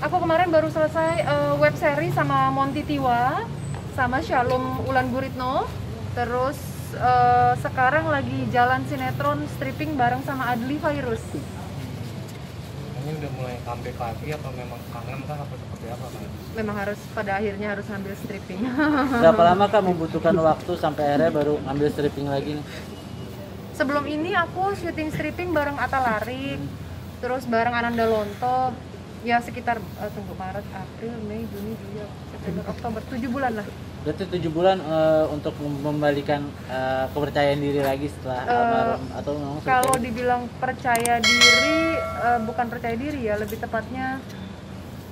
Aku kemarin baru selesai web series sama Monty Tiwa, sama Shalom Ulan Guritno. Terus sekarang lagi jalan sinetron stripping bareng sama Adli Fairuz. Ini udah mulai comeback lagi atau memang kangen kah apa seperti apa kan? Memang harus pada akhirnya harus ngambil stripping. Berapa lama Kak membutuhkan waktu sampai akhirnya baru ngambil stripping lagi nih? Sebelum ini aku syuting stripping bareng Atta Larik, terus bareng Ananda Lonto. Ya sekitar tunggu Maret, April, Mei, Juni, Juli, September, Oktober, 7 bulan lah. Berarti 7 bulan untuk membalikan kepercayaan diri lagi setelah almarhum atau memang kalau dibilang percaya diri, bukan percaya diri ya, lebih tepatnya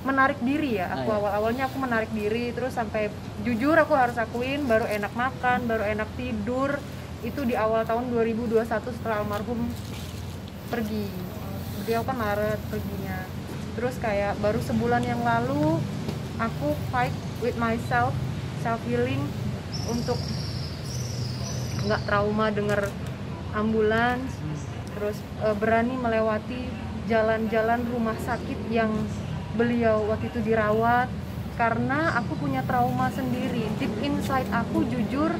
menarik diri ya. Aku awal-awalnya aku menarik diri, terus sampai jujur aku harus akuin baru enak makan, baru enak tidur. Itu di awal tahun 2021 setelah almarhum pergi. Beliau kan Maret perginya. Terus kayak baru sebulan yang lalu aku fight with myself, self healing untuk nggak trauma denger ambulans, terus berani melewati jalan-jalan rumah sakit yang beliau waktu itu dirawat. Karena aku punya trauma sendiri, deep inside aku jujur,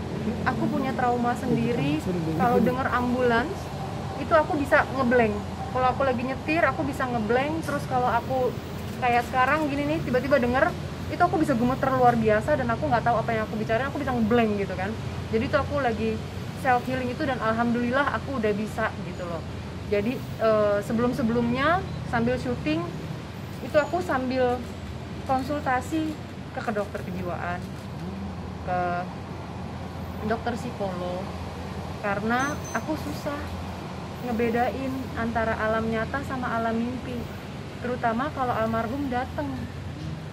aku punya trauma sendiri. Kalau denger ambulans, itu aku bisa ngeblank. Kalau aku lagi nyetir, aku bisa ngeblank. Terus kalau aku kayak sekarang gini nih, tiba-tiba denger, itu aku bisa gemeter luar biasa dan aku nggak tahu apa yang aku bicarain, aku bisa ngeblank gitu kan. Jadi itu aku lagi self healing itu dan alhamdulillah aku udah bisa gitu loh. Jadi sebelum-sebelumnya sambil syuting, itu aku sambil konsultasi ke dokter kejiwaan, ke dokter psikolog, karena aku susah ngebedain antara alam nyata sama alam mimpi, terutama kalau almarhum datang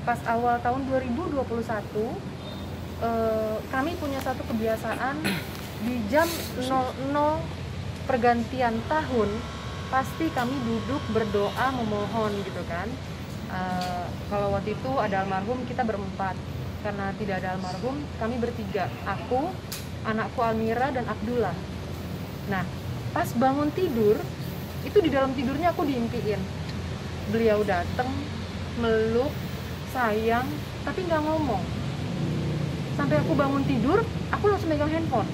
pas awal tahun 2021. Kami punya satu kebiasaan di jam 00 pergantian tahun pasti kami duduk berdoa memohon gitu kan. Kalau waktu itu ada almarhum kita berempat, karena tidak ada almarhum kami bertiga, aku, anakku Almira dan Abdullah. Nah pas bangun tidur itu di dalam tidurnya aku diimpiin beliau datang meluk sayang tapi nggak ngomong. Sampai aku bangun tidur aku langsung pegang handphone,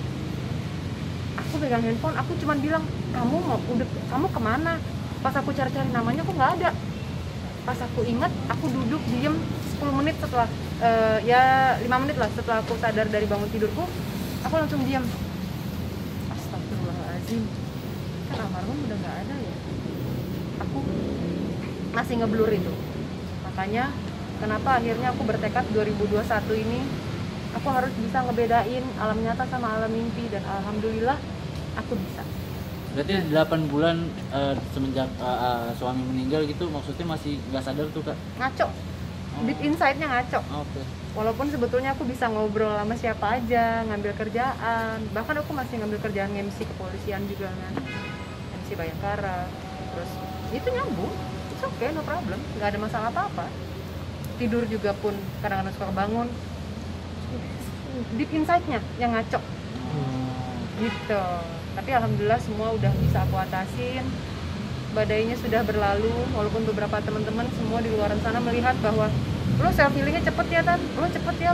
aku cuman bilang kamu kemana. Pas aku cari-cari namanya aku nggak ada. Pas aku ingat, aku duduk diem 10 menit setelah, 5 menit lah setelah aku sadar dari bangun tidurku, aku langsung diem. Astagfirullahaladzim, kan almarhum udah nggak ada ya. Aku masih ngeblur itu. Makanya kenapa akhirnya aku bertekad 2021 ini, aku harus bisa ngebedain alam nyata sama alam mimpi, dan alhamdulillah aku bisa. Berarti 8 bulan semenjak suami meninggal gitu, maksudnya masih nggak sadar tuh Kak? Ngaco, deep inside-nya ngaco. Oke. Walaupun sebetulnya aku bisa ngobrol sama siapa aja, ngambil kerjaan, bahkan aku masih ngambil kerjaan MC kepolisian juga kan, MC Bayangkara. Terus itu nyambung, it's okay, no problem, nggak ada masalah apa-apa. Tidur juga pun kadang-kadang suka bangun, deep inside-nya yang ngaco. Gitu. Tapi alhamdulillah semua udah bisa aku atasin. Badainya sudah berlalu, walaupun beberapa teman-teman semua di luar sana melihat bahwa lo self healingnya cepet ya Tan, lo cepet ya.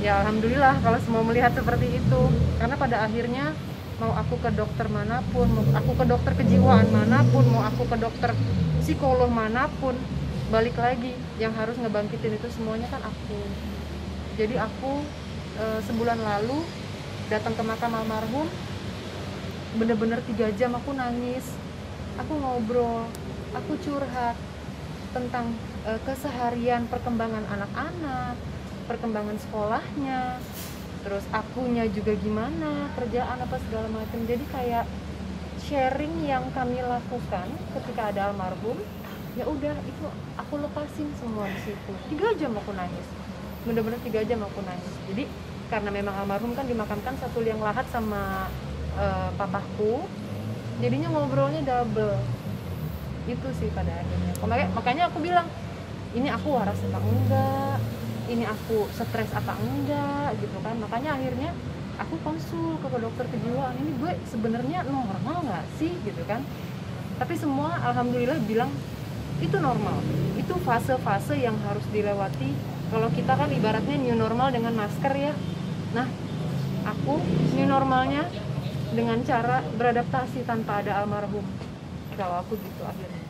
Ya alhamdulillah kalau semua melihat seperti itu, karena pada akhirnya mau aku ke dokter manapun, mau aku ke dokter kejiwaan manapun, mau aku ke dokter psikolog manapun, balik lagi yang harus ngebangkitin itu semuanya kan aku. Jadi aku sebulan lalu datang ke makam almarhum, bener-bener 3 jam aku nangis, aku ngobrol, aku curhat tentang keseharian, perkembangan anak-anak, perkembangan sekolahnya, terus akunya juga gimana, kerjaan apa segala macam. Jadi kayak sharing yang kami lakukan ketika ada almarhum, ya udah itu aku lepasin semua di situ. 3 jam aku nangis, bener-bener 3 jam aku nangis. Jadi karena memang almarhum kan dimakamkan satu liang lahat sama papaku, jadinya ngobrolnya double. Itu sih pada akhirnya. Makanya aku bilang, ini aku waras apa enggak, ini aku stres apa enggak gitu kan. Makanya akhirnya aku konsul ke dokter kejiwaan, ini gue sebenarnya normal nggak sih gitu kan. Tapi semua alhamdulillah bilang itu normal, itu fase-fase yang harus dilewati. Kalau kita kan ibaratnya new normal dengan masker ya. Nah, aku new normalnya dengan cara beradaptasi tanpa ada almarhum. Kalau aku gitu akhirnya.